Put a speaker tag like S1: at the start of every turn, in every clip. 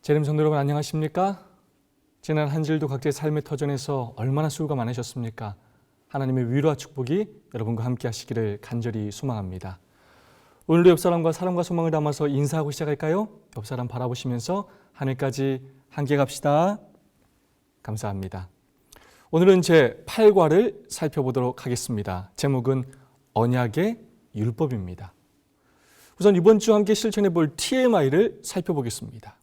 S1: 재림 성도 여러분 안녕하십니까? 지난 한 주일도 각자의 삶의 터전에서 얼마나 수고가 많으셨습니까? 하나님의 위로와 축복이 여러분과 함께 하시기를 간절히 소망합니다. 오늘도 옆사람과 사랑과 소망을 담아서 인사하고 시작할까요? 옆사람 바라보시면서 하늘까지 함께 갑시다. 감사합니다. 오늘은 제 8과를 살펴보도록 하겠습니다. 제목은 언약의 율법입니다. 우선 이번 주 함께 실천해 볼 TMI를 살펴보겠습니다.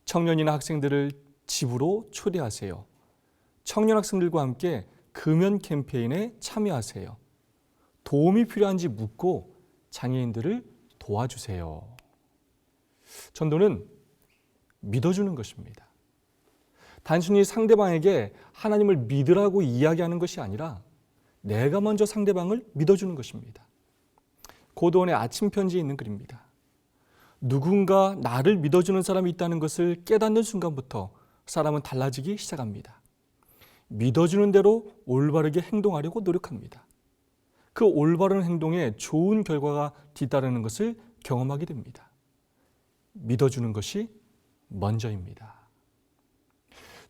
S1: 청년이나 학생들을 집으로 초대하세요. 청년 학생들과 함께 금연 캠페인에 참여하세요. 도움이 필요한지 묻고 장애인들을 도와주세요. 전도는 믿어주는 것입니다. 단순히 상대방에게 하나님을 믿으라고 이야기하는 것이 아니라 내가 먼저 상대방을 믿어주는 것입니다. 고도원의 아침 편지에 있는 글입니다. 누군가 나를 믿어주는 사람이 있다는 것을 깨닫는 순간부터 사람은 달라지기 시작합니다. 믿어주는 대로 올바르게 행동하려고 노력합니다. 그 올바른 행동에 좋은 결과가 뒤따르는 것을 경험하게 됩니다. 믿어주는 것이 먼저입니다.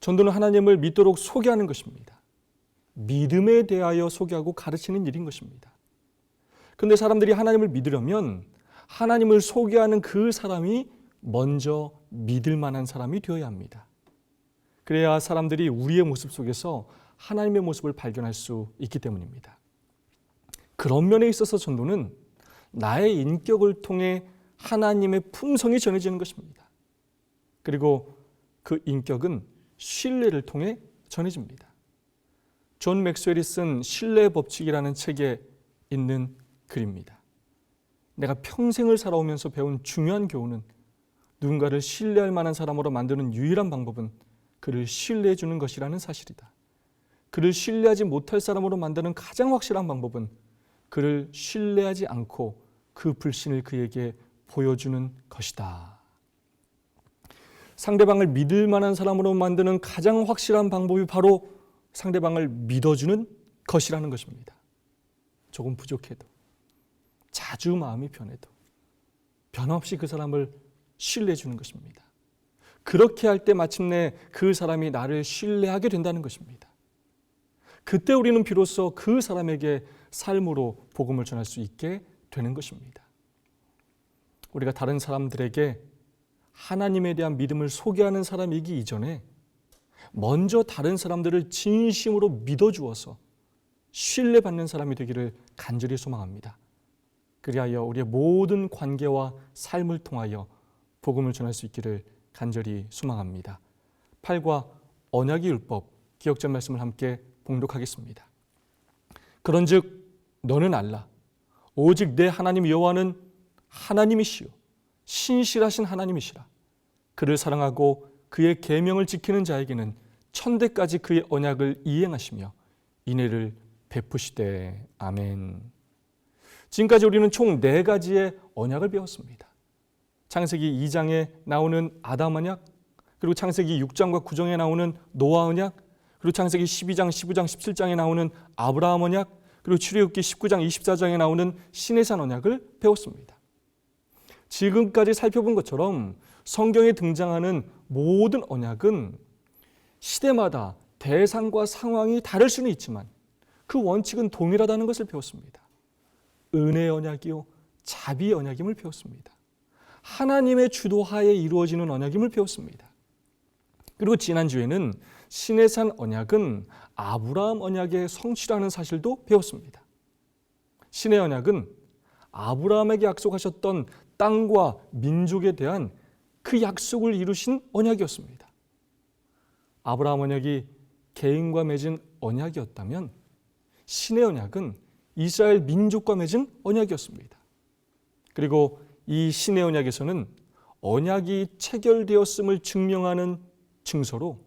S1: 전도는 하나님을 믿도록 소개하는 것입니다. 믿음에 대하여 소개하고 가르치는 일인 것입니다. 그런데 사람들이 하나님을 믿으려면 하나님을 소개하는 그 사람이 먼저 믿을 만한 사람이 되어야 합니다. 그래야 사람들이 우리의 모습 속에서 하나님의 모습을 발견할 수 있기 때문입니다. 그런 면에 있어서 전도는 나의 인격을 통해 하나님의 품성이 전해지는 것입니다. 그리고 그 인격은 신뢰를 통해 전해집니다. 존 맥스웰이 쓴 신뢰의 법칙이라는 책에 있는 글입니다. 내가 평생을 살아오면서 배운 중요한 교훈은 누군가를 신뢰할 만한 사람으로 만드는 유일한 방법은 그를 신뢰해 주는 것이라는 사실이다. 그를 신뢰하지 못할 사람으로 만드는 가장 확실한 방법은 그를 신뢰하지 않고 그 불신을 그에게 보여주는 것이다. 상대방을 믿을 만한 사람으로 만드는 가장 확실한 방법이 바로 상대방을 믿어주는 것이라는 것입니다. 조금 부족해도, 자주 마음이 변해도 변함없이 그 사람을 신뢰해 주는 것입니다. 그렇게 할 때 마침내 그 사람이 나를 신뢰하게 된다는 것입니다. 그때 우리는 비로소 그 사람에게 삶으로 복음을 전할 수 있게 되는 것입니다. 우리가 다른 사람들에게 하나님에 대한 믿음을 소개하는 사람이기 이전에 먼저 다른 사람들을 진심으로 믿어주어서 신뢰받는 사람이 되기를 간절히 소망합니다. 그리하여 우리의 모든 관계와 삶을 통하여 복음을 전할 수 있기를 간절히 소망합니다. 8과 언약의 율법 기억전 말씀을 함께 봉독하겠습니다. 그런즉 너는 알라 오직 내 하나님 여호와는 하나님이시요 신실하신 하나님이시라. 그를 사랑하고 그의 계명을 지키는 자에게는 천대까지 그의 언약을 이행하시며 인애를 베푸시되. 아멘. 지금까지 우리는 총 4가지의 언약을 배웠습니다. 창세기 2장에 나오는 아담 언약, 그리고 창세기 6장과 9장에 나오는 노아 언약, 그리고 창세기 12장, 15장, 17장에 나오는 아브라함 언약, 그리고 출애굽기 19장, 24장에 나오는 시내산 언약을 배웠습니다. 지금까지 살펴본 것처럼 성경에 등장하는 모든 언약은 시대마다 대상과 상황이 다를 수는 있지만 그 원칙은 동일하다는 것을 배웠습니다. 은혜의 언약이요 자비의 언약임을 배웠습니다. 하나님의 주도하에 이루어지는 언약임을 배웠습니다. 그리고 지난주에는 시내산 언약은 아브라함 언약의 성취라는 사실도 배웠습니다. 시내 언약은 아브라함에게 약속하셨던 땅과 민족에 대한 그 약속을 이루신 언약이었습니다. 아브라함 언약이 개인과 맺은 언약이었다면 시내 언약은 이스라엘 민족과 맺은 언약이었습니다. 그리고 이 시내 언약에서는 언약이 체결되었음을 증명하는 증서로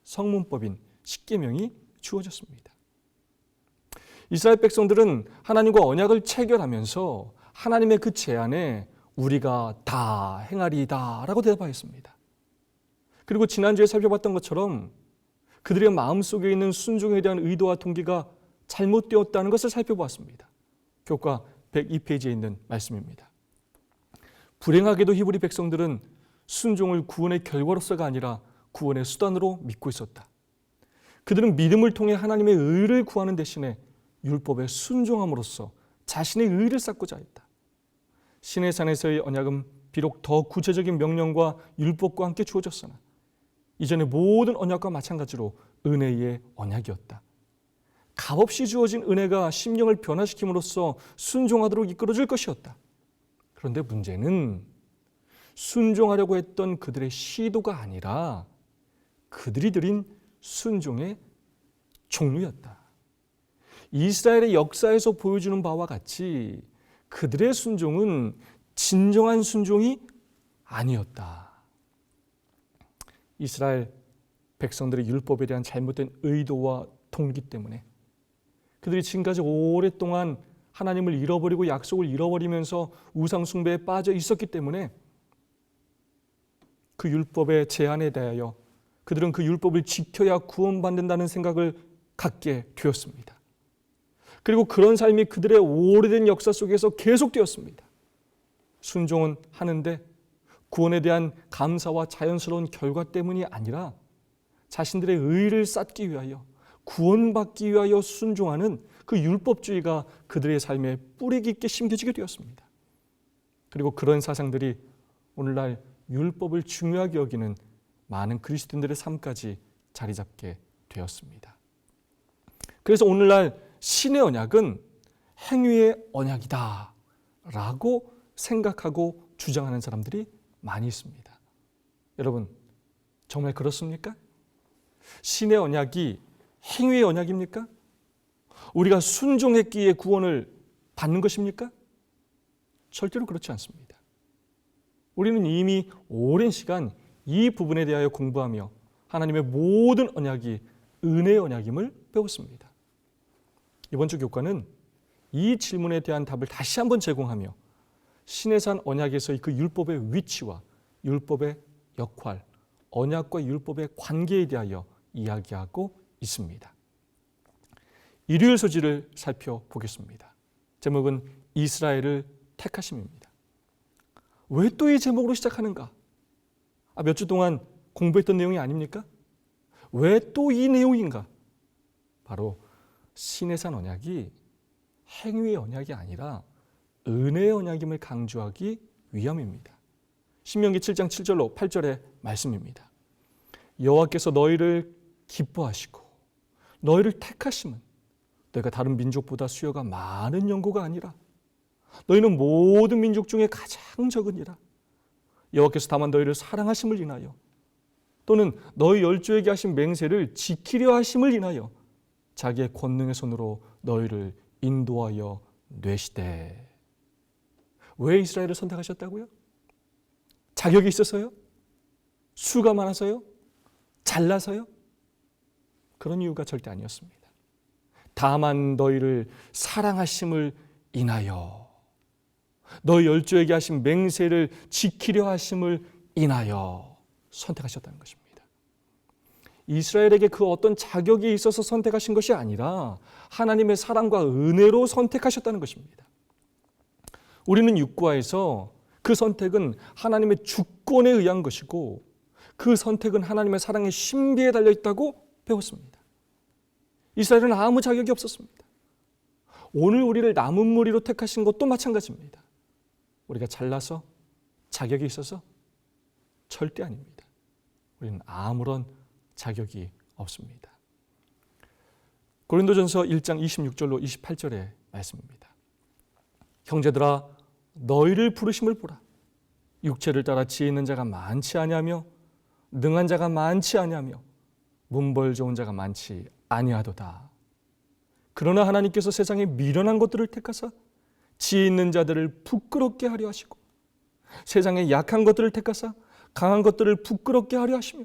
S1: 성문법인 십계명이 주어졌습니다. 이스라엘 백성들은 하나님과 언약을 체결하면서 하나님의 그 제안에 우리가 다 행하리이다 라고 대답하였습니다. 그리고 지난주에 살펴봤던 것처럼 그들의 마음속에 있는 순종에 대한 의도와 동기가 잘못되었다는 것을 살펴보았습니다. 교과 102페이지에 있는 말씀입니다. 불행하게도 히브리 백성들은 순종을 구원의 결과로서가 아니라 구원의 수단으로 믿고 있었다. 그들은 믿음을 통해 하나님의 의를 구하는 대신에 율법에 순종함으로써 자신의 의를 쌓고자 했다. 시내산에서의 언약은 비록 더 구체적인 명령과 율법과 함께 주어졌으나 이전의 모든 언약과 마찬가지로 은혜의 언약이었다. 값없이 주어진 은혜가 심령을 변화시킴으로써 순종하도록 이끌어줄 것이었다. 그런데 문제는 순종하려고 했던 그들의 시도가 아니라 그들이 드린 순종의 종류였다. 이스라엘의 역사에서 보여주는 바와 같이 그들의 순종은 진정한 순종이 아니었다. 이스라엘 백성들의 율법에 대한 잘못된 의도와 동기 때문에 그들이 지금까지 오랫동안 하나님을 잃어버리고 약속을 잃어버리면서 우상 숭배에 빠져 있었기 때문에 그 율법의 제한에 대하여 그들은 그 율법을 지켜야 구원받는다는 생각을 갖게 되었습니다. 그리고 그런 삶이 그들의 오래된 역사 속에서 계속되었습니다. 순종은 하는데 구원에 대한 감사와 자연스러운 결과 때문이 아니라 자신들의 의를 쌓기 위하여 구원받기 위하여 순종하는 그 율법주의가 그들의 삶에 뿌리 깊게 심겨지게 되었습니다. 그리고 그런 사상들이 오늘날 율법을 중요하게 여기는 많은 그리스도인들의 삶까지 자리 잡게 되었습니다. 그래서 오늘날 신의 언약은 행위의 언약이다 라고 생각하고 주장하는 사람들이 많이 있습니다. 여러분, 정말 그렇습니까? 신의 언약이 행위의 언약입니까? 우리가 순종했기에 구원을 받는 것입니까? 절대로 그렇지 않습니다. 우리는 이미 오랜 시간 이 부분에 대하여 공부하며 하나님의 모든 언약이 은혜의 언약임을 배웠습니다. 이번 주 교과는 이 질문에 대한 답을 다시 한번 제공하며 시내산 언약에서의 그 율법의 위치와 율법의 역할, 언약과 율법의 관계에 대하여 이야기하고 있습니다. 일요일 소지를 살펴보겠습니다. 제목은 이스라엘을 택하심입니다. 왜 또 이 제목으로 시작하는가? 몇 주 동안 공부했던 내용이 아닙니까? 왜 또 이 내용인가? 바로 시내산 언약이 행위의 언약이 아니라 은혜의 언약임을 강조하기 위함입니다. 신명기 7장 7절로 8절의 말씀입니다. 여호와께서 너희를 기뻐하시고 너희를 택하심은 너희가 다른 민족보다 수요가 많은 연고가 아니라 너희는 모든 민족 중에 가장 적으니라. 여호와께서 다만 너희를 사랑하심을 인하여 또는 너희 열조에게 하신 맹세를 지키려 하심을 인하여 자기의 권능의 손으로 너희를 인도하여 내시되. 왜 이스라엘을 선택하셨다고요? 자격이 있어서요? 수가 많아서요? 잘나서요? 그런 이유가 절대 아니었습니다. 다만 너희를 사랑하심을 인하여 너희 열조에게 하신 맹세를 지키려 하심을 인하여 선택하셨다는 것입니다. 이스라엘에게 그 어떤 자격이 있어서 선택하신 것이 아니라 하나님의 사랑과 은혜로 선택하셨다는 것입니다. 우리는 육과에서 그 선택은 하나님의 주권에 의한 것이고 그 선택은 하나님의 사랑의 신비에 달려있다고 배웠습니다. 이스라엘은 아무 자격이 없었습니다. 오늘 우리를 남은 무리로 택하신 것도 마찬가지입니다. 우리가 잘나서 자격이 있어서 절대 아닙니다. 우리는 아무런 자격이 없습니다. 고린도전서 1장 26절로 28절의 말씀입니다. 형제들아 너희를 부르심을 보라. 육체를 따라 지혜 있는 자가 많지 아니하며 능한 자가 많지 아니하며 문벌 좋은 자가 많지 아니하도다. 그러나 하나님께서 세상에 미련한 것들을 택하사 지혜 있는 자들을 부끄럽게 하려 하시고 세상에 약한 것들을 택하사 강한 것들을 부끄럽게 하려 하시며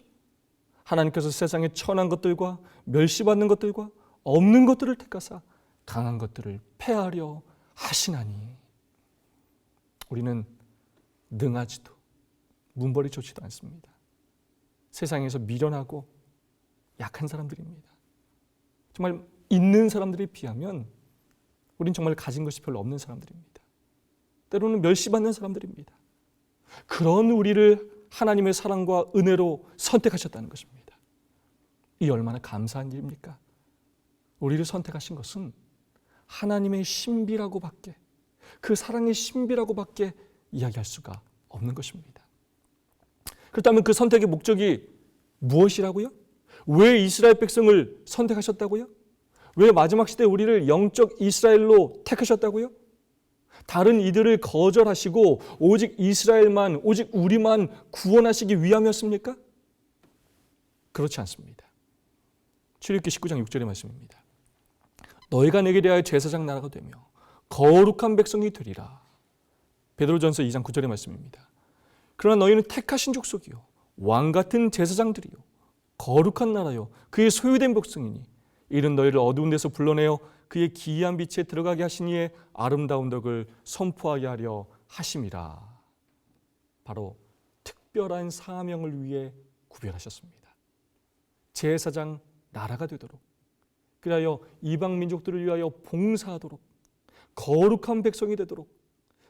S1: 하나님께서 세상에 천한 것들과 멸시받는 것들과 없는 것들을 택하사 강한 것들을 패하려 하시나니. 우리는 능하지도 문벌이 좋지도 않습니다. 세상에서 미련하고 약한 사람들입니다. 정말 있는 사람들에 비하면 우린 정말 가진 것이 별로 없는 사람들입니다. 때로는 멸시받는 사람들입니다. 그런 우리를 하나님의 사랑과 은혜로 선택하셨다는 것입니다. 이 얼마나 감사한 일입니까? 우리를 선택하신 것은 하나님의 신비라고밖에, 그 사랑의 신비라고밖에 이야기할 수가 없는 것입니다. 그렇다면 그 선택의 목적이 무엇이라고요? 왜 이스라엘 백성을 선택하셨다고요? 왜 마지막 시대 우리를 영적 이스라엘로 택하셨다고요? 다른 이들을 거절하시고 오직 이스라엘만, 오직 우리만 구원하시기 위함이었습니까? 그렇지 않습니다. 출애굽기 19장 6절의 말씀입니다. 너희가 내게 대하여 제사장 나라가 되며 거룩한 백성이 되리라. 베드로전서 2장 9절의 말씀입니다. 그러나 너희는 택하신 족속이요 왕 같은 제사장들이요 거룩한 나라요 그의 소유된 백성이니 이는 너희를 어두운 데서 불러내어 그의 기이한 빛에 들어가게 하시니에 아름다운 덕을 선포하게 하려 하심이라. 바로 특별한 사명을 위해 구별하셨습니다. 제사장 나라가 되도록, 그리하여 이방 민족들을 위하여 봉사하도록, 거룩한 백성이 되도록,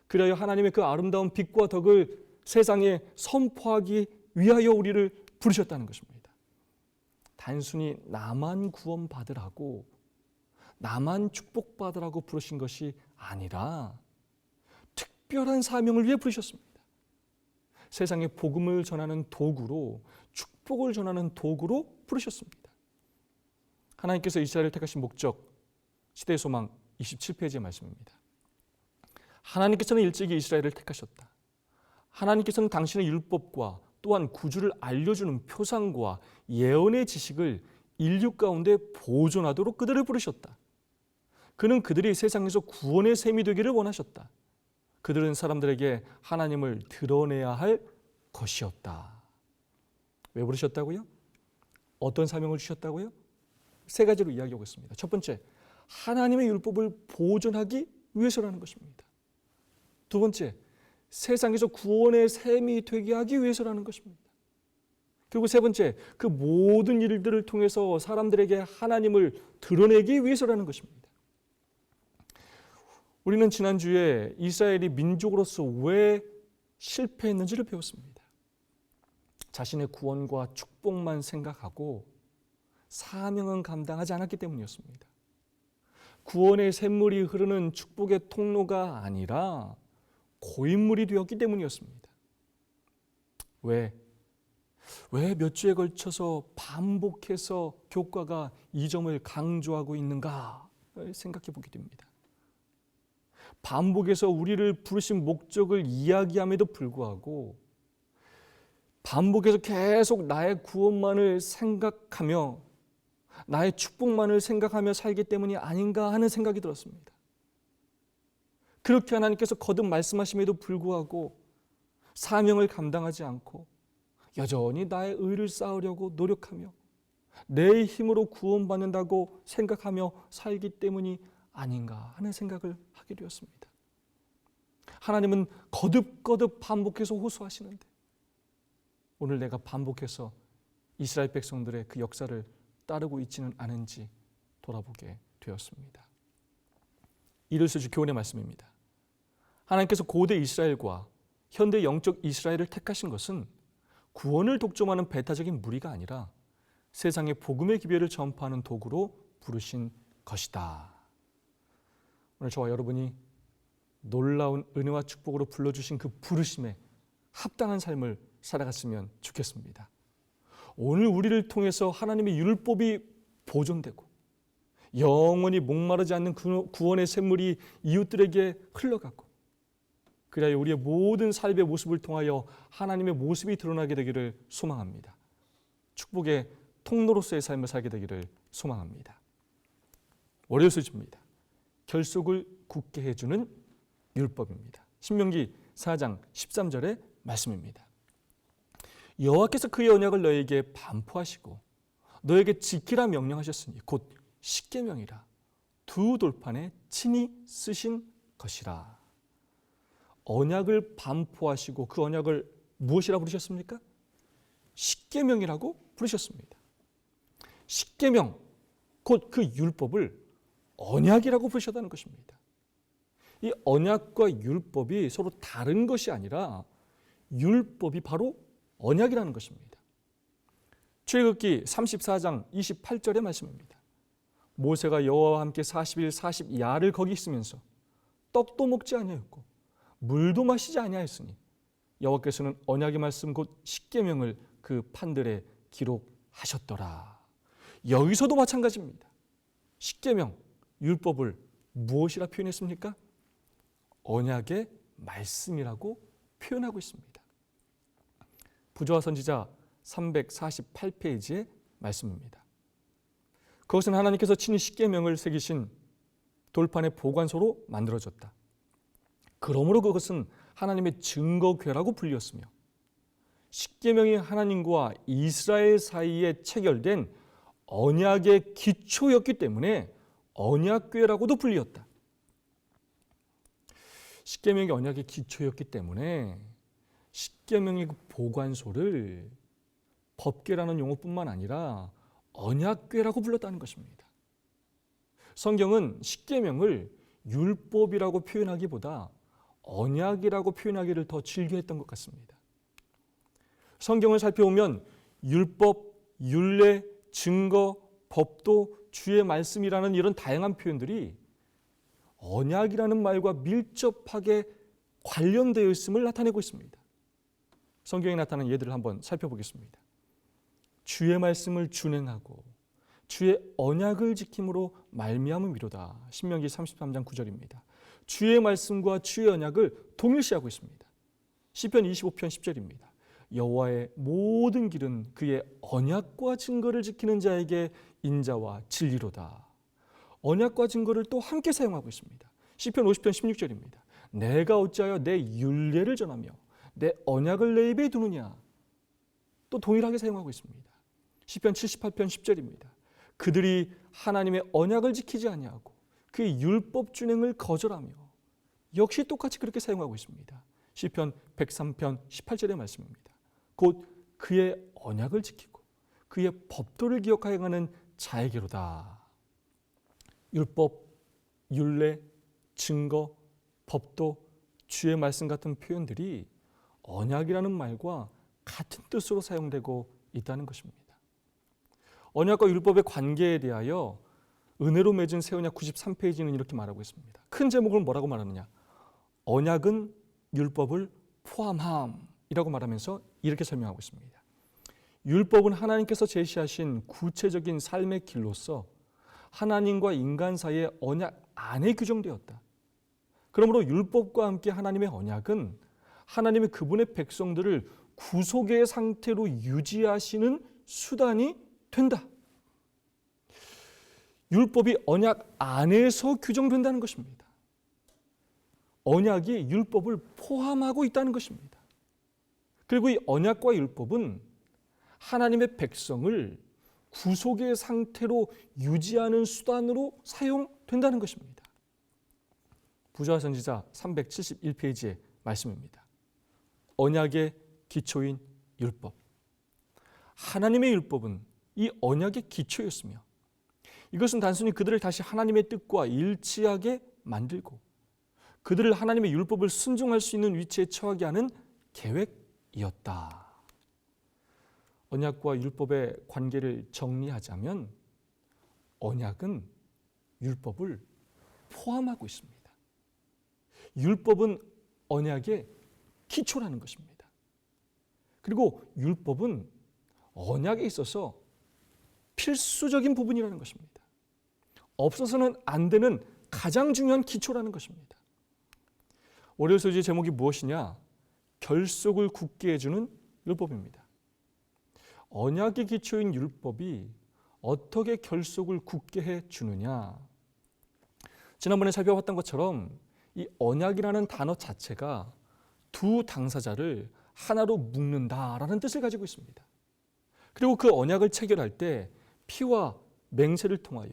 S1: 그리하여 하나님의 그 아름다운 빛과 덕을 세상에 선포하기 위하여 우리를 부르셨다는 것입니다. 단순히 나만 구원받으라고, 나만 축복받으라고 부르신 것이 아니라 특별한 사명을 위해 부르셨습니다. 세상에 복음을 전하는 도구로, 축복을 전하는 도구로 부르셨습니다. 하나님께서 이스라엘을 택하신 목적, 시대의 소망 27페이지의 말씀입니다. 하나님께서는 일찍이 이스라엘을 택하셨다. 하나님께서는 당신의 율법과 또한 구주를 알려주는 표상과 예언의 지식을 인류 가운데 보존하도록 그들을 부르셨다. 그는 그들이 세상에서 구원의 셈이 되기를 원하셨다. 그들은 사람들에게 하나님을 드러내야 할 것이었다. 왜 부르셨다고요? 어떤 사명을 주셨다고요? 세 가지로 이야기하고 있습니다. 첫 번째, 하나님의 율법을 보존하기 위해서라는 것입니다. 두 번째, 세상에서 구원의 셈이 되게 하기 위해서라는 것입니다. 그리고 세 번째, 그 모든 일들을 통해서 사람들에게 하나님을 드러내기 위해서라는 것입니다. 우리는 지난주에 이스라엘이 민족으로서 왜 실패했는지를 배웠습니다. 자신의 구원과 축복만 생각하고 사명은 감당하지 않았기 때문이었습니다. 구원의 샘물이 흐르는 축복의 통로가 아니라 고인물이 되었기 때문이었습니다. 왜 몇 주에 걸쳐서 반복해서 교과가 이 점을 강조하고 있는가 생각해 보게 됩니다. 반복해서 우리를 부르신 목적을 이야기함에도 불구하고 반복해서 계속 나의 구원만을 생각하며 나의 축복만을 생각하며 살기 때문이 아닌가 하는 생각이 들었습니다. 그렇게 하나님께서 거듭 말씀하심에도 불구하고 사명을 감당하지 않고 여전히 나의 의를 쌓으려고 노력하며 내 힘으로 구원받는다고 생각하며 살기 때문이 아닌가 하는 생각을 하게 되었습니다. 하나님은 거듭 반복해서 호소하시는데 오늘 내가 반복해서 이스라엘 백성들의 그 역사를 따르고 있지는 않은지 돌아보게 되었습니다. 이를수주 교훈의 말씀입니다. 하나님께서 고대 이스라엘과 현대 영적 이스라엘을 택하신 것은 구원을 독점하는 배타적인 무리가 아니라 세상의 복음의 기별을 전파하는 도구로 부르신 것이다. 오늘 저와 여러분이 놀라운 은혜와 축복으로 불러주신 그 부르심에 합당한 삶을 살아갔으면 좋겠습니다. 오늘 우리를 통해서 하나님의 율법이 보존되고 영원히 목마르지 않는 구원의 샘물이 이웃들에게 흘러가고 그리하여 우리의 모든 삶의 모습을 통하여 하나님의 모습이 드러나게 되기를 소망합니다. 축복의 통로로서의 삶을 살게 되기를 소망합니다. 월요일 소식입니다. 결속을 굳게 해주는 율법입니다. 신명기 4장 13절의 말씀입니다. 여호와께서 그의 언약을 너에게 반포하시고 너에게 지키라 명령하셨으니 곧 십계명이라 두 돌판에 친히 쓰신 것이라. 언약을 반포하시고 그 언약을 무엇이라 부르셨습니까? 십계명이라고 부르셨습니다. 십계명, 곧 그 율법을 언약이라고 부르셨다는 것입니다. 이 언약과 율법이 서로 다른 것이 아니라 율법이 바로 언약이라는 것입니다. 출애굽기 34장 28절의 말씀입니다. 모세가 여호와와 함께 40일 40야를 거기 있으면서 떡도 먹지 아니하였고 물도 마시지 아니하였으니 여호와께서는 언약의 말씀 곧 십계명을 그 판들에 기록하셨더라. 여기서도 마찬가지입니다. 십계명, 율법을 무엇이라 표현했습니까? 언약의 말씀이라고 표현하고 있습니다. 부조화 선지자 348페이지의 말씀입니다. 그것은 하나님께서 친히 십계명을 새기신 돌판의 보관소로 만들어졌다. 그러므로 그것은 하나님의 증거궤라고 불렸으며 십계명이 하나님과 이스라엘 사이에 체결된 언약의 기초였기 때문에 언약궤라고도 불렸다. 십계명이 언약의 기초였기 때문에 십계명의 그 보관소를 법궤라는 용어뿐만 아니라 언약궤라고 불렀다는 것입니다. 성경은 십계명을 율법이라고 표현하기보다 언약이라고 표현하기를 더 즐겨했던 것 같습니다. 성경을 살펴보면 율법, 율례, 증거, 법도, 주의 말씀이라는 이런 다양한 표현들이 언약이라는 말과 밀접하게 관련되어 있음을 나타내고 있습니다. 성경에 나타난 예들을 한번 살펴보겠습니다. 주의 말씀을 준행하고 주의 언약을 지킴으로 말미암음이로다. 신명기 33장 9절입니다. 주의 말씀과 주의 언약을 동일시하고 있습니다. 시편 25편 10절입니다. 여호와의 모든 길은 그의 언약과 증거를 지키는 자에게 인자와 진리로다. 언약과 증거를 또 함께 사용하고 있습니다. 시편 50편 16절입니다. 내가 어찌하여 내 율례를 전하며 내 언약을 내 입에 두느냐. 또 동일하게 사용하고 있습니다. 시편 78편 10절입니다. 그들이 하나님의 언약을 지키지 아니하고 그의 율법 준행을 거절하며 역시 똑같이 그렇게 사용하고 있습니다. 시편 103편 18절의 말씀입니다. 곧 그의 언약을 지키고 그의 법도를 기억하여 가는 자에게로다. 율법, 율례, 증거, 법도, 주의 말씀 같은 표현들이 언약이라는 말과 같은 뜻으로 사용되고 있다는 것입니다. 언약과 율법의 관계에 대하여 은혜로 맺은 새 언약 93페이지는 이렇게 말하고 있습니다. 큰 제목을 뭐라고 말하느냐? 언약은 율법을 포함함이라고 말하면서 이렇게 설명하고 있습니다. 율법은 하나님께서 제시하신 구체적인 삶의 길로서 하나님과 인간 사이의 언약 안에 규정되었다. 그러므로 율법과 함께 하나님의 언약은 하나님의 그분의 백성들을 구속의 상태로 유지하시는 수단이 된다. 율법이 언약 안에서 규정된다는 것입니다. 언약이 율법을 포함하고 있다는 것입니다. 그리고 이 언약과 율법은 하나님의 백성을 구속의 상태로 유지하는 수단으로 사용된다는 것입니다. 부조화 선지자 371페이지의 말씀입니다. 언약의 기초인 율법. 하나님의 율법은 이 언약의 기초였으며 이것은 단순히 그들을 다시 하나님의 뜻과 일치하게 만들고 그들을 하나님의 율법을 순종할 수 있는 위치에 처하게 하는 계획이었다. 언약과 율법의 관계를 정리하자면 언약은 율법을 포함하고 있습니다. 율법은 언약의 기초라는 것입니다. 그리고 율법은 언약에 있어서 필수적인 부분이라는 것입니다. 없어서는 안 되는 가장 중요한 기초라는 것입니다. 월요일 소지의 제목이 무엇이냐? 결속을 굳게 해주는 율법입니다. 언약의 기초인 율법이 어떻게 결속을 굳게 해주느냐? 지난번에 살펴봤던 것처럼 이 언약이라는 단어 자체가 두 당사자를 하나로 묶는다라는 뜻을 가지고 있습니다. 그리고 그 언약을 체결할 때 피와 맹세를 통하여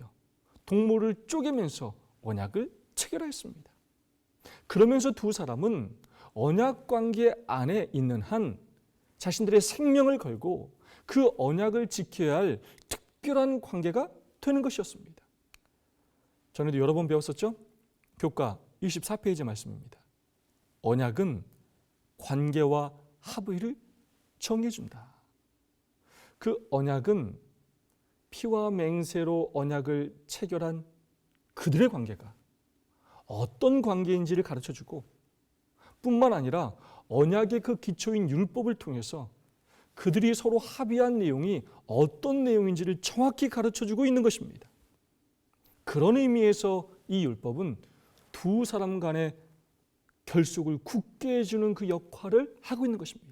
S1: 동물을 쪼개면서 언약을 체결하였습니다. 그러면서 두 사람은 언약 관계 안에 있는 한 자신들의 생명을 걸고 그 언약을 지켜야 할 특별한 관계가 되는 것이었습니다. 전에도 여러 번 배웠었죠? 교과 24페이지 말씀입니다. 언약은 관계와 합의를 정해준다. 그 언약은 피와 맹세로 언약을 체결한 그들의 관계가 어떤 관계인지를 가르쳐주고 뿐만 아니라 언약의 그 기초인 율법을 통해서 그들이 서로 합의한 내용이 어떤 내용인지를 정확히 가르쳐주고 있는 것입니다. 그런 의미에서 이 율법은 두 사람 간의 결속을 굳게 해주는 그 역할을 하고 있는 것입니다.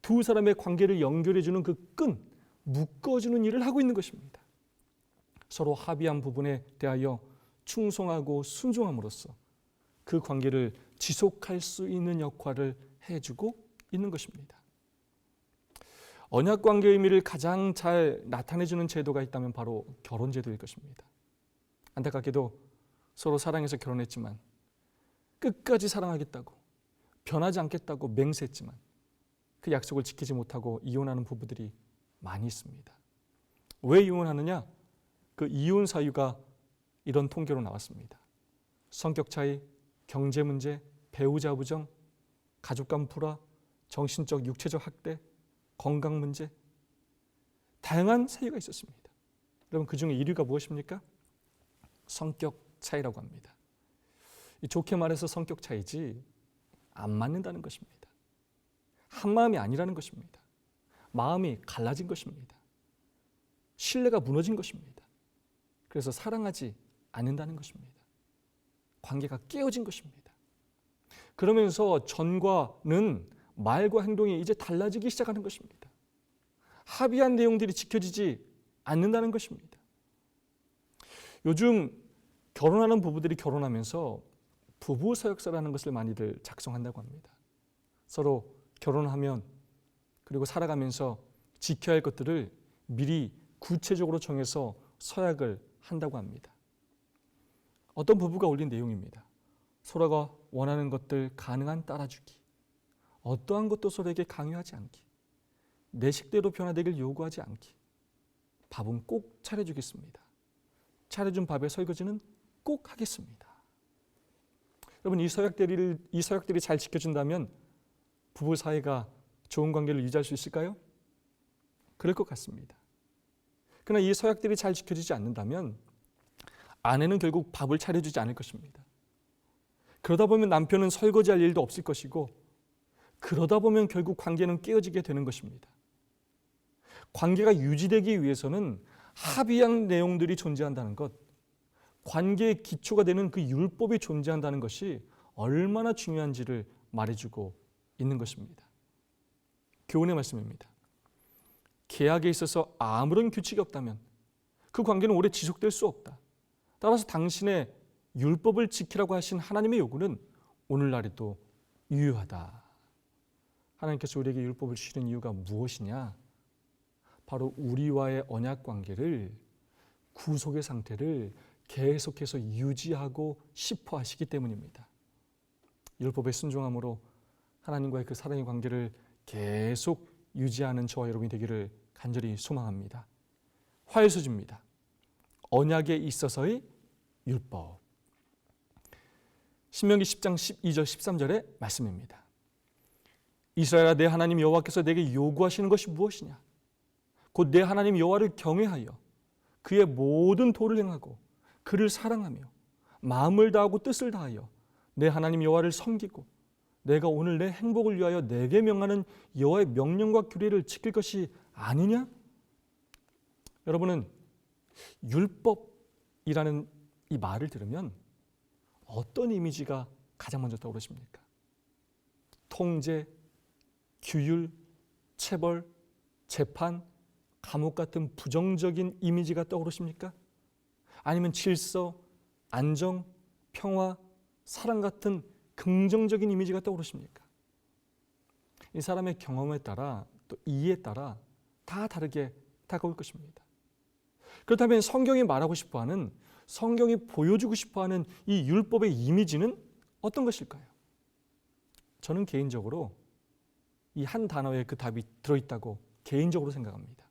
S1: 두 사람의 관계를 연결해주는 그 끈, 묶어주는 일을 하고 있는 것입니다. 서로 합의한 부분에 대하여 충성하고 순종함으로써 그 관계를 지속할 수 있는 역할을 해주고 있는 것입니다. 언약 관계의 의미를 가장 잘 나타내주는 제도가 있다면 바로 결혼제도일 것입니다. 안타깝게도 서로 사랑해서 결혼했지만 끝까지 사랑하겠다고 변하지 않겠다고 맹세했지만 그 약속을 지키지 못하고 이혼하는 부부들이 많이 있습니다. 왜 이혼하느냐? 그 이혼 사유가 이런 통계로 나왔습니다. 성격 차이, 경제 문제, 배우자 부정, 가족 간 불화, 정신적 육체적 학대, 건강 문제, 다양한 사유가 있었습니다. 여러분 그 중에 1위가 무엇입니까? 성격 차이라고 합니다. 좋게 말해서 성격 차이지 안 맞는다는 것입니다. 한 마음이 아니라는 것입니다. 마음이 갈라진 것입니다. 신뢰가 무너진 것입니다. 그래서 사랑하지 않는다는 것입니다. 관계가 깨어진 것입니다. 그러면서 전과는 말과 행동이 이제 달라지기 시작하는 것입니다. 합의한 내용들이 지켜지지 않는다는 것입니다. 요즘 결혼하는 부부들이 결혼하면서 부부 서약서라는 것을 많이들 작성한다고 합니다. 서로 결혼하면 그리고 살아가면서 지켜야 할 것들을 미리 구체적으로 정해서 서약을 한다고 합니다. 어떤 부부가 올린 내용입니다. 서로가 원하는 것들 가능한 따라주기, 어떠한 것도 서로에게 강요하지 않기, 내 식대로 변화되길 요구하지 않기, 밥은 꼭 차려주겠습니다. 차려준 밥의 설거지는 꼭 하겠습니다. 여러분 이 서약들이 잘 지켜진다면 부부 사이가 좋은 관계를 유지할 수 있을까요? 그럴 것 같습니다. 그러나 이 서약들이 잘 지켜지지 않는다면 아내는 결국 밥을 차려주지 않을 것입니다. 그러다 보면 남편은 설거지할 일도 없을 것이고 그러다 보면 결국 관계는 깨어지게 되는 것입니다. 관계가 유지되기 위해서는 합의한 내용들이 존재한다는 것, 관계의 기초가 되는 그 율법이 존재한다는 것이 얼마나 중요한지를 말해주고 있는 것입니다. 교훈의 말씀입니다. 계약에 있어서 아무런 규칙이 없다면 그 관계는 오래 지속될 수 없다. 따라서 당신의 율법을 지키라고 하신 하나님의 요구는 오늘날에도 유효하다. 하나님께서 우리에게 율법을 주시는 이유가 무엇이냐? 바로 우리와의 언약 관계를, 구속의 상태를 계속해서 유지하고 싶어 하시기 때문입니다. 율법에 순종함으로 하나님과의 그 사랑의 관계를 계속 유지하는 저와 여러분이 되기를 간절히 소망합니다. 화해수지입니다. 언약에 있어서의 율법. 신명기 10장 12절 13절의 말씀입니다. 이스라엘아 내 하나님 여호와께서 내게 요구하시는 것이 무엇이냐? 곧 내 하나님 여호와를 경외하여 그의 모든 도를 행하고 그를 사랑하며 마음을 다하고 뜻을 다하여 내 하나님 여호와를 섬기고 내가 오늘 내 행복을 위하여 내게 명하는 여호와의 명령과 규례를 지킬 것이 아니냐? 여러분은 율법이라는 이 말을 들으면 어떤 이미지가 가장 먼저 떠오르십니까? 통제, 규율, 체벌, 재판, 감옥 같은 부정적인 이미지가 떠오르십니까? 아니면 질서, 안정, 평화, 사랑 같은 긍정적인 이미지가 떠오르십니까? 이 사람의 경험에 따라 또 이해에 따라 다 다르게 다가올 것입니다. 그렇다면 성경이 말하고 싶어하는, 성경이 보여주고 싶어하는 이 율법의 이미지는 어떤 것일까요? 저는 개인적으로 이 한 단어에 그 답이 들어있다고 개인적으로 생각합니다.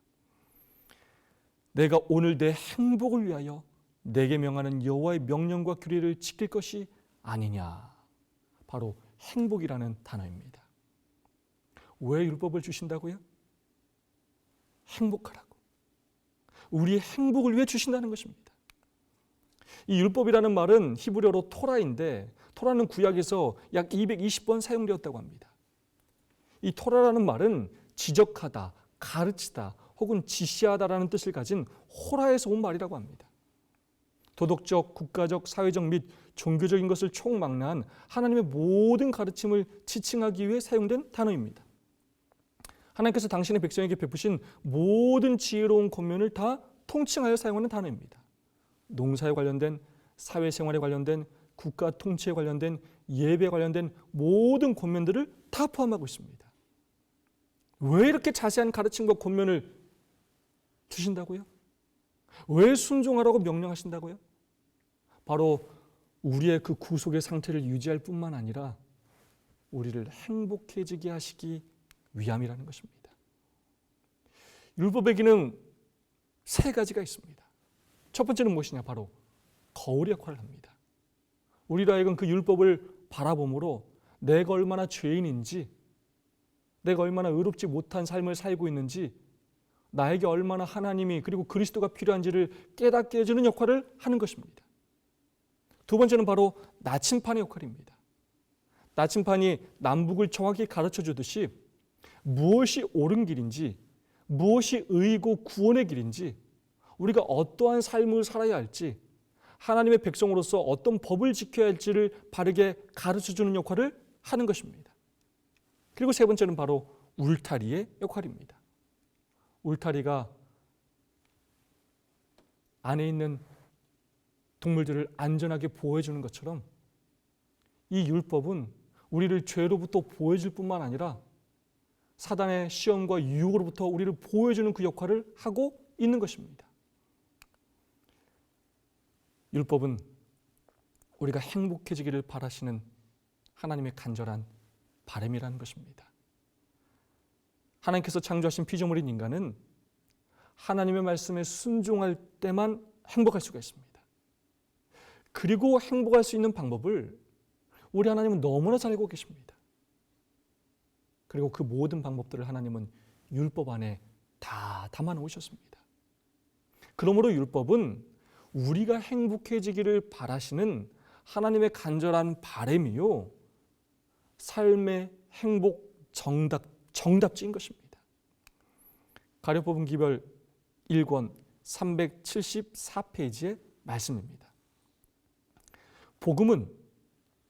S1: 내가 오늘 내 행복을 위하여 내게 명하는 여호와의 명령과 규례를 지킬 것이 아니냐. 바로 행복이라는 단어입니다. 왜 율법을 주신다고요? 행복하라고. 우리의 행복을 위해 주신다는 것입니다. 이 율법이라는 말은 히브리어로 토라인데 토라는 구약에서 약 220번 사용되었다고 합니다. 이 토라라는 말은 지적하다, 가르치다 혹은 지시하다라는 뜻을 가진 호라에서 온 말이라고 합니다. 도덕적, 국가적, 사회적 및 종교적인 것을 총망라한 하나님의 모든 가르침을 지칭하기 위해 사용된 단어입니다. 하나님께서 당신의 백성에게 베푸신 모든 지혜로운 권면을 다 통칭하여 사용하는 단어입니다. 농사에 관련된, 사회생활에 관련된, 국가 통치에 관련된, 예배에 관련된 모든 권면들을 다 포함하고 있습니다. 왜 이렇게 자세한 가르침과 권면을 주신다고요? 왜 순종하라고 명령하신다고요? 바로 우리의 그 구속의 상태를 유지할 뿐만 아니라 우리를 행복해지게 하시기 위함이라는 것입니다. 율법의 기능 세 가지가 있습니다. 첫 번째는 무엇이냐? 바로 거울의 역할을 합니다. 우리로 하여금 그 율법을 바라봄으로 내가 얼마나 죄인인지, 내가 얼마나 의롭지 못한 삶을 살고 있는지, 나에게 얼마나 하나님이 그리고 그리스도가 필요한지를 깨닫게 해주는 역할을 하는 것입니다. 두 번째는 바로 나침판의 역할입니다. 나침판이 남북을 정확히 가르쳐 주듯이 무엇이 옳은 길인지, 무엇이 의이고 구원의 길인지, 우리가 어떠한 삶을 살아야 할지, 하나님의 백성으로서 어떤 법을 지켜야 할지를 바르게 가르쳐 주는 역할을 하는 것입니다. 그리고 세 번째는 바로 울타리의 역할입니다. 울타리가 안에 있는 동물들을 안전하게 보호해 주는 것처럼 이 율법은 우리를 죄로부터 보호해 줄 뿐만 아니라 사단의 시험과 유혹으로부터 우리를 보호해 주는 그 역할을 하고 있는 것입니다. 율법은 우리가 행복해지기를 바라시는 하나님의 간절한 바람이라는 것입니다. 하나님께서 창조하신 피조물인 인간은 하나님의 말씀에 순종할 때만 행복할 수가 있습니다. 그리고 행복할 수 있는 방법을 우리 하나님은 너무나 잘 알고 계십니다. 그리고 그 모든 방법들을 하나님은 율법 안에 다 담아 놓으셨습니다. 그러므로 율법은 우리가 행복해지기를 바라시는 하나님의 간절한 바람이요, 삶의 행복 정답지인 것입니다. 가려뽑은 기별 1권 374페이지의 말씀입니다. 복음은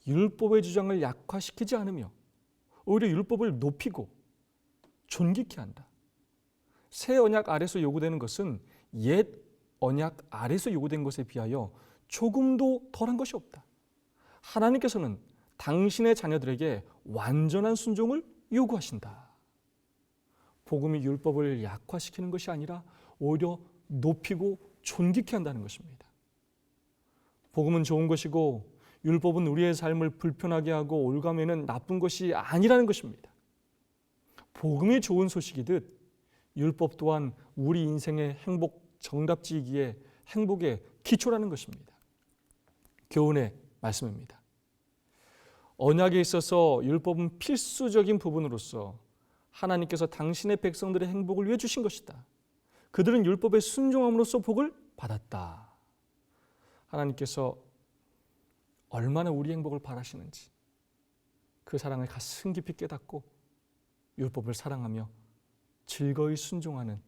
S1: 율법의 주장을 약화시키지 않으며 오히려 율법을 높이고 존귀케 한다. 새 언약 아래서 요구되는 것은 옛 언약 아래서 요구된 것에 비하여 조금도 덜한 것이 없다. 하나님께서는 당신의 자녀들에게 완전한 순종을 요구하신다. 복음이 율법을 약화시키는 것이 아니라 오히려 높이고 존귀케 한다는 것입니다. 복음은 좋은 것이고 율법은 우리의 삶을 불편하게 하고 올가매는 나쁜 것이 아니라는 것입니다. 복음이 좋은 소식이듯 율법 또한 우리 인생의 행복 정답지이기에 행복의 기초라는 것입니다. 교훈의 말씀입니다. 언약에 있어서 율법은 필수적인 부분으로서 하나님께서 당신의 백성들의 행복을 위해 주신 것이다. 그들은 율법에 순종함으로써 복을 받았다. 하나님께서 얼마나 우리 행복을 바라시는지 그 사랑을 가슴 깊이 깨닫고 율법을 사랑하며 즐거이 순종하는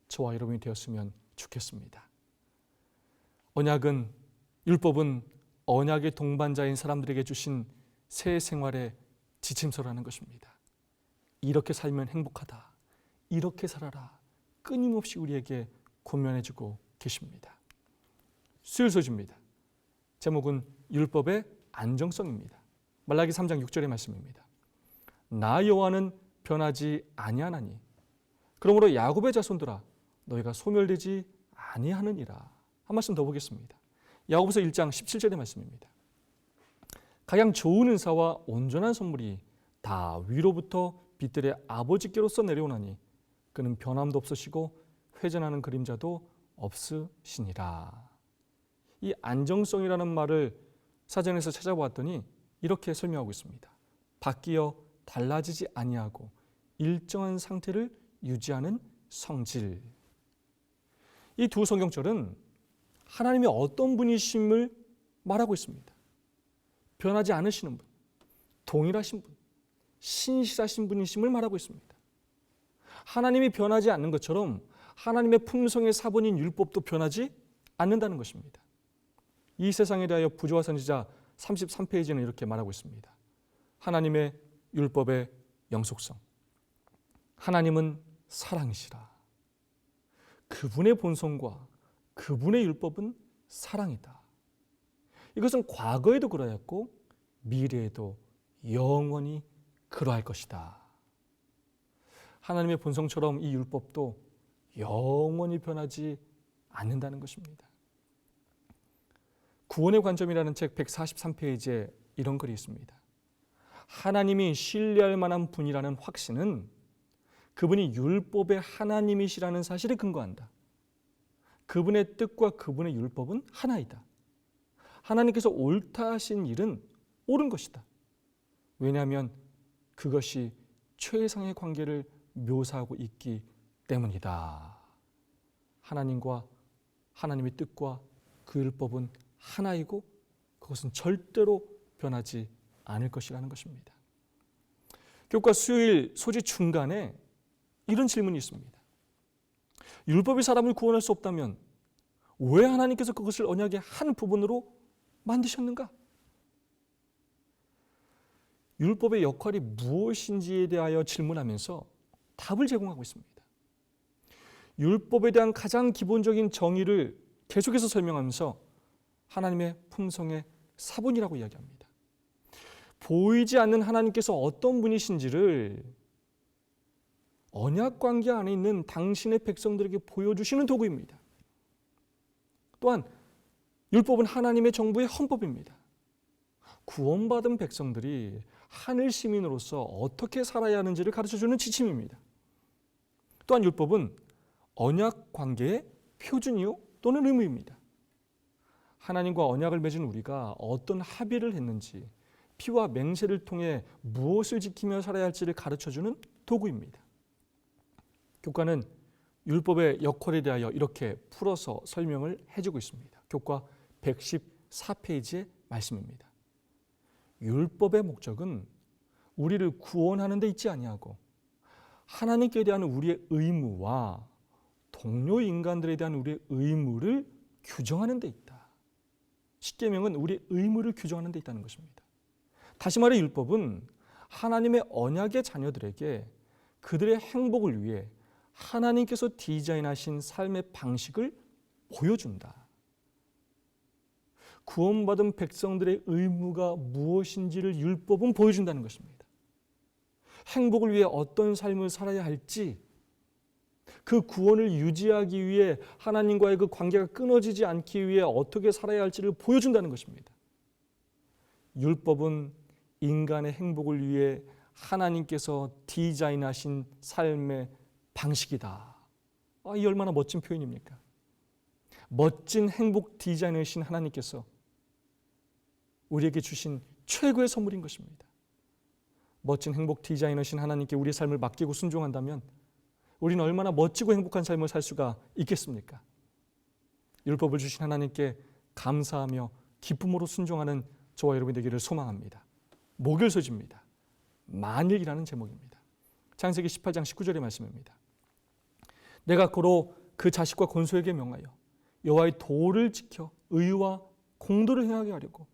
S1: 저와 여러분이 되었으면 좋겠습니다. 언약은, 율법은 언약의 동반자인 사람들에게 주신 새 생활의 지침서라는 것입니다. 이렇게 살면 행복하다, 이렇게 살아라, 끊임없이 우리에게 권면해주고 계십니다. 수요일 소식입니다. 제목은 율법의 안정성입니다. 말라기 3장 6절의 말씀입니다. 나 여호와는 변하지 아니하나니 그러므로 야곱의 자손들아 너희가 소멸되지 아니하느니라. 한 말씀 더 보겠습니다. 야고보서 1장 17절의 말씀입니다. 가장 좋은 은사와 온전한 선물이 다 위로부터 빛들의 아버지께로서 내려오나니 그는 변함도 없으시고 회전하는 그림자도 없으시니라. 이 안정성이라는 말을 사전에서 찾아보았더니 이렇게 설명하고 있습니다. 바뀌어 달라지지 아니하고 일정한 상태를 유지하는 성질. 이 두 성경절은 하나님이 어떤 분이심을 말하고 있습니다. 변하지 않으시는 분, 동일하신 분, 신실하신 분이심을 말하고 있습니다. 하나님이 변하지 않는 것처럼 하나님의 품성의 사본인 율법도 변하지 않는다는 것입니다. 이 세상에 대하여 부조화 선지자 33페이지는 이렇게 말하고 있습니다. 하나님의 율법의 영속성. 하나님은 사랑이시라. 그분의 본성과 그분의 율법은 사랑이다. 이것은 과거에도 그러했고 미래에도 영원히 그러할 것이다. 하나님의 본성처럼 이 율법도 영원히 변하지 않는다는 것입니다. 구원의 관점이라는 책 143페이지에 이런 글이 있습니다. 하나님이 신뢰할 만한 분이라는 확신은 그분이 율법의 하나님이시라는 사실에 근거한다. 그분의 뜻과 그분의 율법은 하나이다. 하나님께서 옳다 하신 일은 옳은 것이다. 왜냐하면 그것이 최상의 관계를 묘사하고 있기 때문이다. 하나님과 하나님의 뜻과 그 율법은 하나이고 그것은 절대로 변하지 않을 것이라는 것입니다. 교과 수요일 소지 중간에 이런 질문이 있습니다. 율법이 사람을 구원할 수 없다면 왜 하나님께서 그것을 언약의 한 부분으로 만드셨는가? 율법의 역할이 무엇인지에 대하여 질문하면서 답을 제공하고 있습니다. 율법에 대한 가장 기본적인 정의를 계속해서 설명하면서 하나님의 품성의 사본이라고 이야기합니다. 보이지 않는 하나님께서 어떤 분이신지를 언약 관계 안에 있는 당신의 백성들에게 보여주시는 도구입니다. 또한 율법은 하나님의 정부의 헌법입니다. 구원받은 백성들이 하늘 시민으로서 어떻게 살아야 하는지를 가르쳐주는 지침입니다. 또한 율법은 언약 관계의 표준이요 또는 의무입니다. 하나님과 언약을 맺은 우리가 어떤 합의를 했는지 피와 맹세를 통해 무엇을 지키며 살아야 할지를 가르쳐주는 도구입니다. 교과는 율법의 역할에 대하여 이렇게 풀어서 설명을 해주고 있습니다. 교과 114페이지의 말씀입니다. 율법의 목적은 우리를 구원하는 데 있지 아니하고 하나님께 대한 우리의 의무와 동료 인간들에 대한 우리의 의무를 규정하는 데 있다. 십계명은 우리의 의무를 규정하는 데 있다는 것입니다. 다시 말해 율법은 하나님의 언약의 자녀들에게 그들의 행복을 위해 하나님께서 디자인하신 삶의 방식을 보여준다. 구원받은 백성들의 의무가 무엇인지를 율법은 보여준다는 것입니다. 행복을 위해 어떤 삶을 살아야 할지, 그 구원을 유지하기 위해 하나님과의 그 관계가 끊어지지 않기 위해 어떻게 살아야 할지를 보여준다는 것입니다. 율법은 인간의 행복을 위해 하나님께서 디자인하신 삶의 방식이다. 이 얼마나 멋진 표현입니까? 멋진 행복 디자이너이신 하나님께서 우리에게 주신 최고의 선물인 것입니다. 멋진 행복 디자이너신 하나님께 우리의 삶을 맡기고 순종한다면 우리는 얼마나 멋지고 행복한 삶을 살 수가 있겠습니까? 율법을 주신 하나님께 감사하며 기쁨으로 순종하는 저와 여러분 되기를 소망합니다. 목요일서지입니다. 만일이라는 제목입니다. 창세기 18장 19절의 말씀입니다. 내가 고로 그 자식과 건소에게 명하여 여호와의 도를 지켜 의와 공도를 행하게 하려고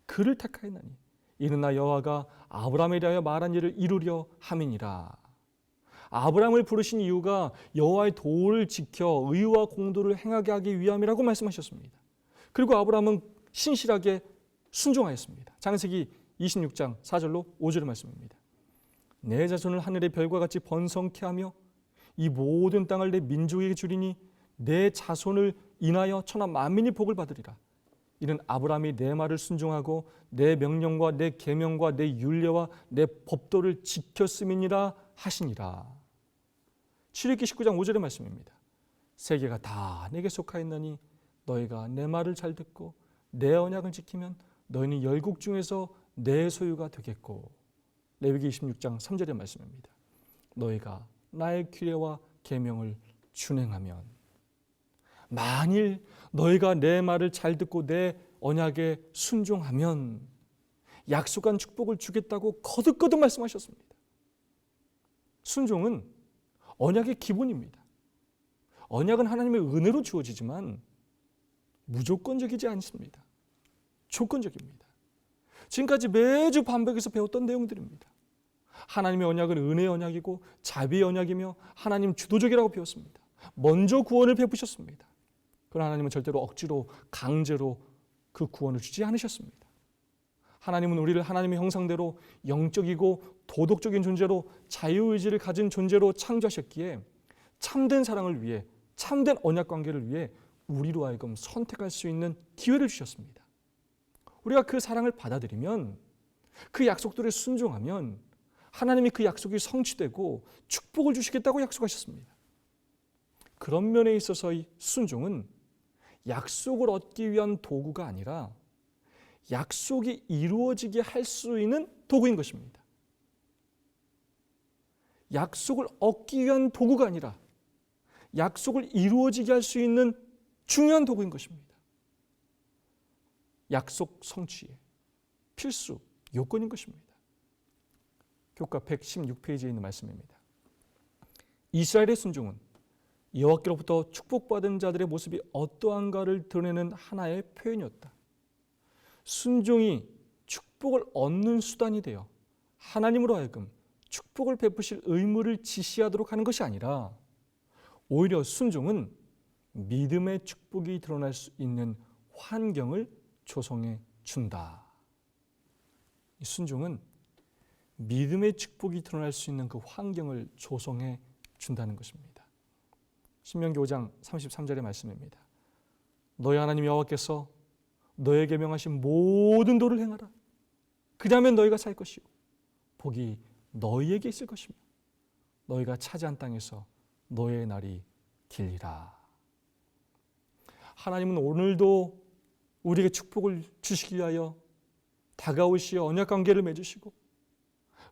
S1: 그를 택하였나니 이는 나 여호와가 아브라함에 대하여 말한 일을 이루려 함이니라. 아브라함을 부르신 이유가 여호와의 도를 지켜 의와 공도를 행하게 하기 위함이라고 말씀하셨습니다. 그리고 아브라함은 신실하게 순종하였습니다. 창세기 26장 4절로 5절의 말씀입니다. 내 자손을 하늘의 별과 같이 번성케 하며 이 모든 땅을 내 민족에게 주리니 내 자손을 인하여 천하 만민이 복을 받으리라. 이는 아브라함이 내 말을 순종하고 내 명령과 내 계명과 내 율례와 내 법도를 지켰음이니라 하시니라. 출애굽기 19장 5절의 말씀입니다. 세계가 다 내게 속하였나니 너희가 내 말을 잘 듣고 내 언약을 지키면 너희는 열국 중에서 내 소유가 되겠고. 레위기 26장 3절의 말씀입니다. 너희가 나의 규례와 계명을 준행하면, 만일 너희가 내 말을 잘 듣고 내 언약에 순종하면 약속한 축복을 주겠다고 거듭거듭 말씀하셨습니다. 순종은 언약의 기본입니다. 언약은 하나님의 은혜로 주어지지만 무조건적이지 않습니다. 조건적입니다. 지금까지 매주 반복해서 배웠던 내용들입니다. 하나님의 언약은 은혜의 언약이고 자비의 언약이며 하나님 주도적이라고 배웠습니다. 먼저 구원을 베푸셨습니다. 그러나 하나님은 절대로 억지로 강제로 그 구원을 주지 않으셨습니다. 하나님은 우리를 하나님의 형상대로 영적이고 도덕적인 존재로 자유의지를 가진 존재로 창조하셨기에 참된 사랑을 위해, 참된 언약관계를 위해 우리로 하여금 선택할 수 있는 기회를 주셨습니다. 우리가 그 사랑을 받아들이면, 그 약속들에 순종하면 하나님이 그 약속이 성취되고 축복을 주시겠다고 약속하셨습니다. 그런 면에 있어서 이 순종은 약속을 얻기 위한 도구가 아니라 약속이 이루어지게 할 수 있는 도구인 것입니다. 약속을 얻기 위한 도구가 아니라 약속을 이루어지게 할 수 있는 중요한 도구인 것입니다. 약속 성취의 필수 요건인 것입니다. 교과 116페이지에 있는 말씀입니다. 이스라엘의 순종은 여호와께로부터 축복받은 자들의 모습이 어떠한가를 드러내는 하나의 표현이었다. 순종이 축복을 얻는 수단이 되어 하나님으로 하여금 축복을 베푸실 의무를 지시하도록 하는 것이 아니라 오히려 순종은 믿음의 축복이 드러날 수 있는 환경을 조성해 준다. 이 순종은 믿음의 축복이 드러날 수 있는 그 환경을 조성해 준다는 것입니다. 신명기 5장 33절의 말씀입니다. 너희 하나님 여호와께서 너에게 명하신 모든 도를 행하라. 그리하면 너희가 살 것이요 복이 너희에게 있을 것이며 너희가 차지한 땅에서 너의 날이 길리라. 하나님은 오늘도 우리에게 축복을 주시기 위하여 다가오시어 언약관계를 맺으시고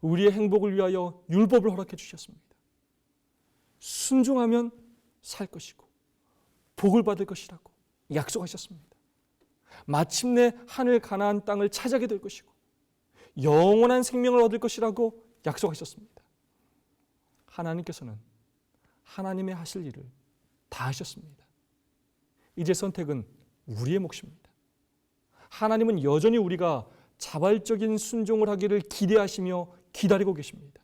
S1: 우리의 행복을 위하여 율법을 허락해 주셨습니다. 순종하면 살 것이고 복을 받을 것이라고 약속하셨습니다. 마침내 하늘 가나안 땅을 차지하게 될 것이고 영원한 생명을 얻을 것이라고 약속하셨습니다. 하나님께서는 하나님의 하실 일을 다 하셨습니다. 이제 선택은 우리의 몫입니다. 하나님은 여전히 우리가 자발적인 순종을 하기를 기대하시며 기다리고 계십니다.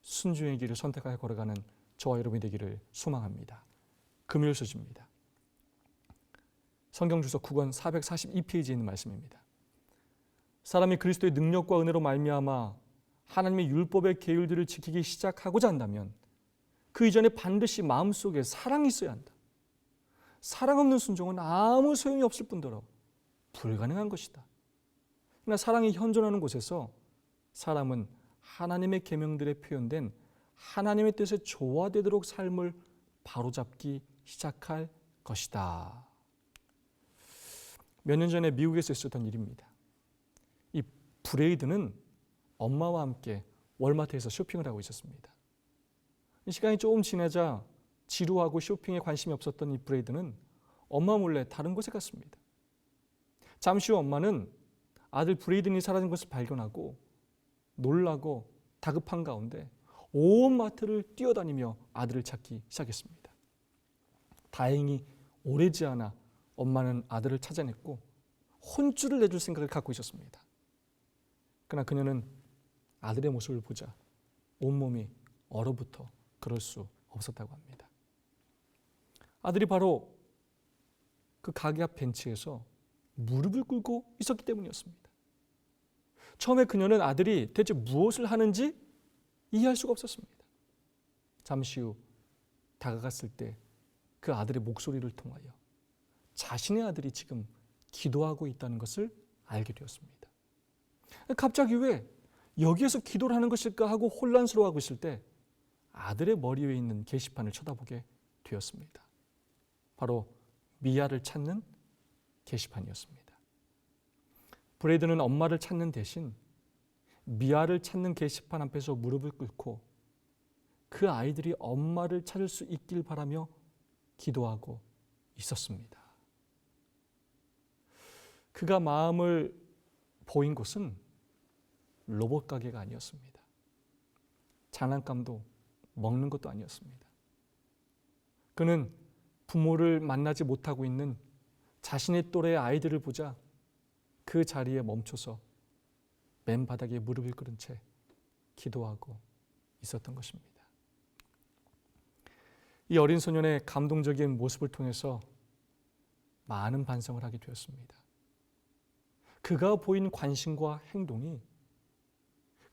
S1: 순종의 길을 선택하여 걸어가는 저와 여러분이 되기를 소망합니다. 금요일 소식입니다. 성경 주소 9권 442페이지에 있는 말씀입니다. 사람이 그리스도의 능력과 은혜로 말미암아 하나님의 율법의 계율들을 지키기 시작하고자 한다면 그 이전에 반드시 마음속에 사랑이 있어야 한다. 사랑 없는 순종은 아무 소용이 없을 뿐더러 불가능한 것이다. 그러나 사랑이 현존하는 곳에서 사람은 하나님의 계명들에 표현된 하나님의 뜻에 조화되도록 삶을 바로잡기 시작할 것이다. 몇 년 전에 미국에서 있었던 일입니다. 이 브레이드는 엄마와 함께 월마트에서 쇼핑을 하고 있었습니다. 시간이 조금 지나자 지루하고 쇼핑에 관심이 없었던 이 브레이드는 엄마 몰래 다른 곳에 갔습니다. 잠시 후 엄마는 아들 브레이든이 사라진 것을 발견하고 놀라고 다급한 가운데 온 마트를 뛰어다니며 아들을 찾기 시작했습니다. 다행히 오래지 않아 엄마는 아들을 찾아냈고 혼쭐을 내줄 생각을 갖고 있었습니다. 그러나 그녀는 아들의 모습을 보자 온몸이 얼어붙어 그럴 수 없었다고 합니다. 아들이 바로 그 가게 앞 벤치에서 무릎을 꿇고 있었기 때문이었습니다. 처음에 그녀는 아들이 대체 무엇을 하는지 이해할 수가 없었습니다. 잠시 후 다가갔을 때 그 아들의 목소리를 통하여 자신의 아들이 지금 기도하고 있다는 것을 알게 되었습니다. 갑자기 왜 여기에서 기도를 하는 것일까 하고 혼란스러워하고 있을 때 아들의 머리 위에 있는 게시판을 쳐다보게 되었습니다. 바로 미아를 찾는 게시판이었습니다. 브레이드는 엄마를 찾는 대신 미아를 찾는 게시판 앞에서 무릎을 꿇고 그 아이들이 엄마를 찾을 수 있길 바라며 기도하고 있었습니다. 그가 마음을 보인 곳은 로봇 가게가 아니었습니다. 장난감도 먹는 것도 아니었습니다. 그는 부모를 만나지 못하고 있는 자신의 또래의 아이들을 보자 그 자리에 멈춰서 맨바닥에 무릎을 꿇은 채 기도하고 있었던 것입니다. 이 어린 소년의 감동적인 모습을 통해서 많은 반성을 하게 되었습니다. 그가 보인 관심과 행동이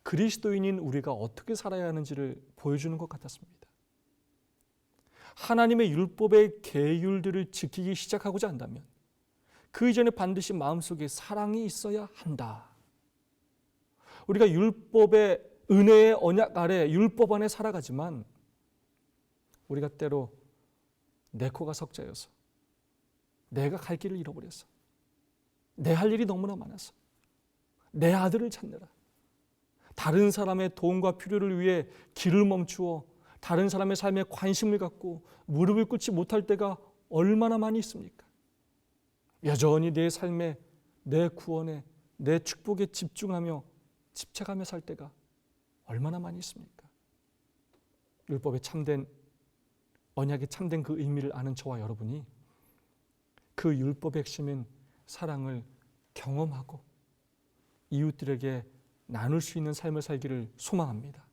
S1: 그리스도인인 우리가 어떻게 살아야 하는지를 보여주는 것 같았습니다. 하나님의 율법의 계율들을 지키기 시작하고자 한다면 그 이전에 반드시 마음속에 사랑이 있어야 한다. 우리가 율법의 은혜의 언약 아래 율법 안에 살아가지만 우리가 때로 내 코가 석자여서 내가 갈 길을 잃어버렸어. 내 할 일이 너무나 많아서 내 아들을 찾느라 다른 사람의 도움과 필요를 위해 길을 멈추어 다른 사람의 삶에 관심을 갖고 무릎을 꿇지 못할 때가 얼마나 많이 있습니까? 여전히 내 삶에, 내 구원에, 내 축복에 집중하며 집착하며 살 때가 얼마나 많이 있습니까? 율법의 참된, 언약의 참된 그 의미를 아는 저와 여러분이 그 율법의 핵심인 사랑을 경험하고 이웃들에게 나눌 수 있는 삶을 살기를 소망합니다.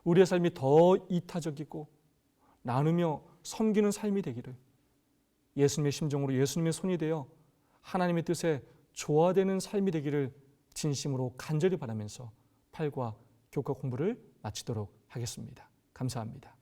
S1: 우리의 삶이 더 이타적이고 나누며 섬기는 삶이 되기를, 예수님의 심정으로 예수님의 손이 되어 하나님의 뜻에 조화되는 삶이 되기를 진심으로 간절히 바라면서 8과 교과 공부를 마치도록 하겠습니다. 감사합니다.